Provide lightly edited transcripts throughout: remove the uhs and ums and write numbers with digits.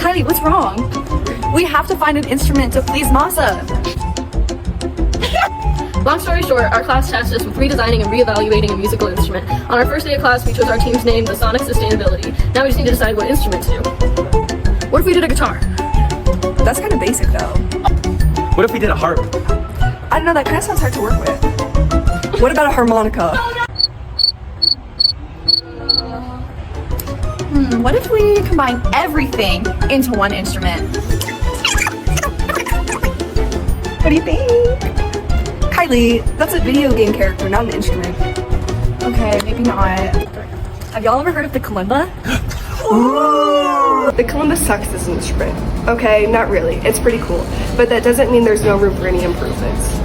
Kylie, what's wrong? We have to find an instrument to please Masa. Long story short, our class tasked us with redesigning and reevaluating a musical instrument. On our first day of class, we chose our team's name, the Sonic Sustainability. Now we just need to decide what instrument to do. What if we did a guitar? That's kind of basic though. What if we did a harp? I don't know, that kind of sounds hard to work with. What about a harmonica? What if we combine everything into one instrument? What do you think? Kylie, that's a video game character, not an instrument. Okay, maybe not. Have y'all ever heard of the Kalimba? Ooh. The Kalimba sucks as an instrument. Okay, not really. It's pretty cool. But that doesn't mean there's no room for any improvements.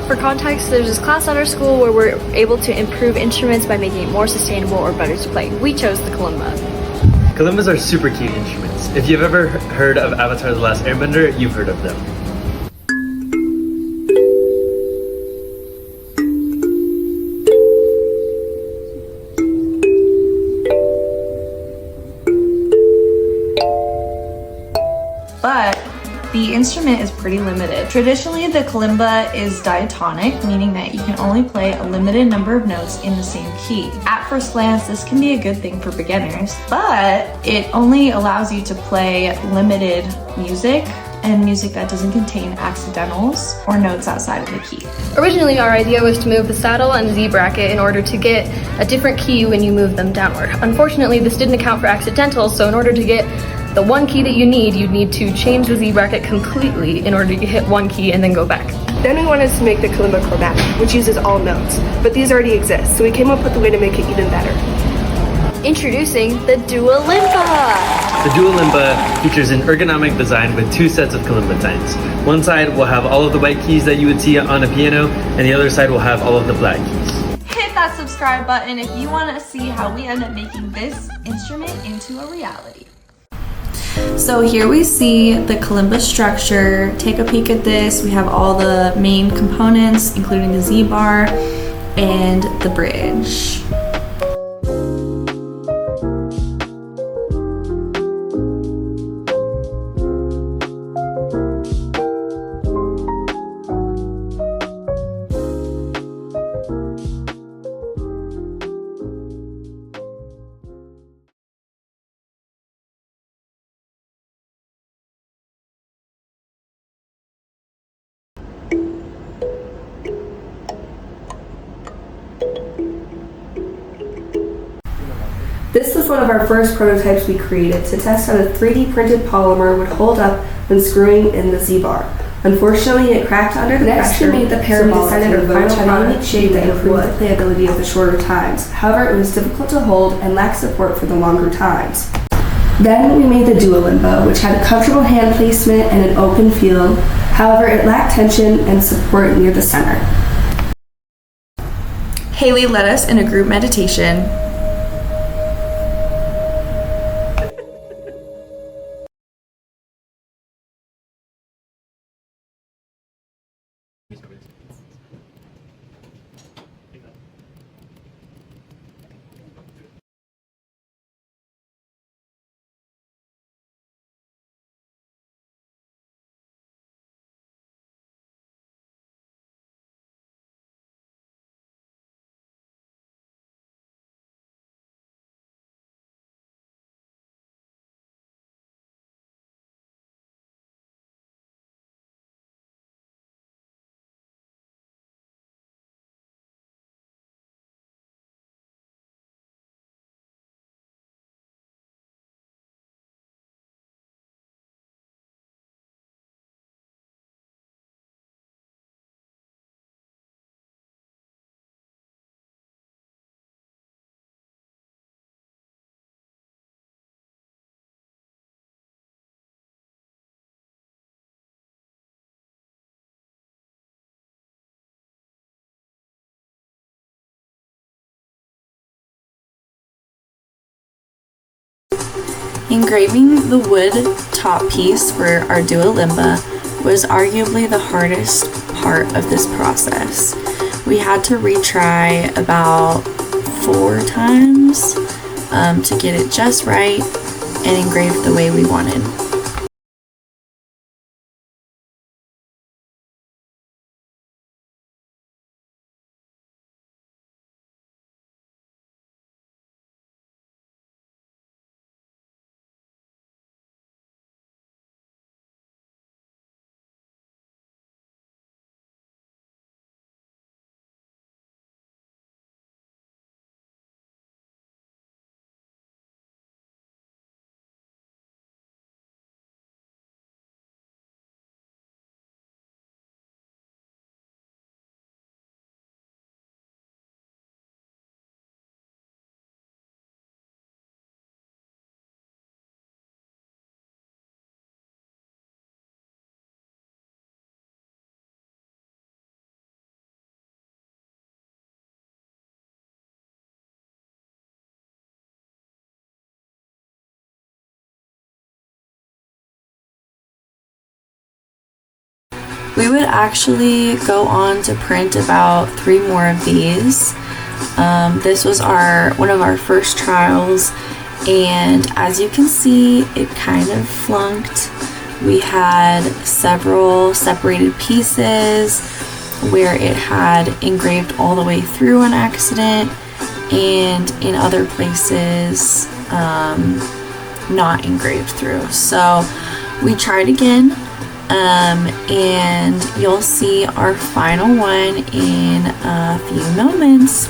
For context, there's this class at our school where we're able to improve instruments by making it more sustainable or better to play. We chose the Kalimba. Kalimbas are super cute instruments. If you've ever heard of Avatar: The Last Airbender, you've heard of them. But the instrument is pretty limited. Traditionally, the kalimba is diatonic, meaning that you can only play a limited number of notes in the same key. At first glance, this can be a good thing for beginners, but it only allows you to play limited music and music that doesn't contain accidentals or notes outside of the key. Originally, our idea was to move the saddle and Z bracket in order to get a different key when you move them downward. Unfortunately, this didn't account for accidentals, so in order to get the one key that you'd need to change the Z bracket completely in order to hit one key and then go back. Then we wanted to make the Kalimba chromatic, which uses all notes. But these already exist, so we came up with a way to make it even better. Introducing the Kalimba! The Kalimba features an ergonomic design with two sets of kalimba tines. One side will have all of the white keys that you would see on a piano, and the other side will have all of the black keys. Hit that subscribe button if you want to see how we end up making this instrument into a reality. So here we see the kalimba structure. Take a peek at this. We have all the main components, including the Z bar and the bridge. This was one of our first prototypes we created to test how the 3D printed polymer would hold up when screwing in the Z-bar. Unfortunately, it cracked under the pressure. Next, we made the parabolic, so we decided our final product shape that improved the playability of the shorter times. However, it was difficult to hold and lacked support for the longer times. Then we made the Kalimba, which had a comfortable hand placement and an open feel. However, it lacked tension and support near the center. Haley led us in a group meditation. Engraving the wood top piece for our Kalimba was arguably the hardest part of this process. We had to retry about 4 times to get it just right, and engraved the way we wanted. We would actually go on to print about 3 more of these. This was one of our first trials, and as you can see, it kind of flunked. We had several separated pieces where it had engraved all the way through on accident, and in other places not engraved through. So we tried again. And you'll see our final one in a few moments.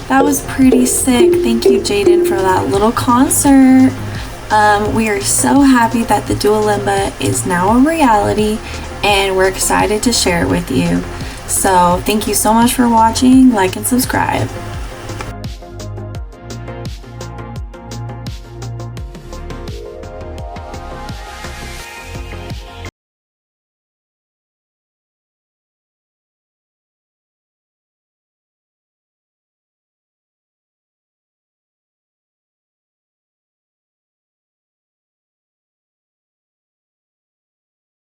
That was pretty sick. Thank you, Jaden, for that little concert. We are so happy that the Duolinba is now a reality, and we're excited to share it with you. So thank you so much for watching. Like and subscribe.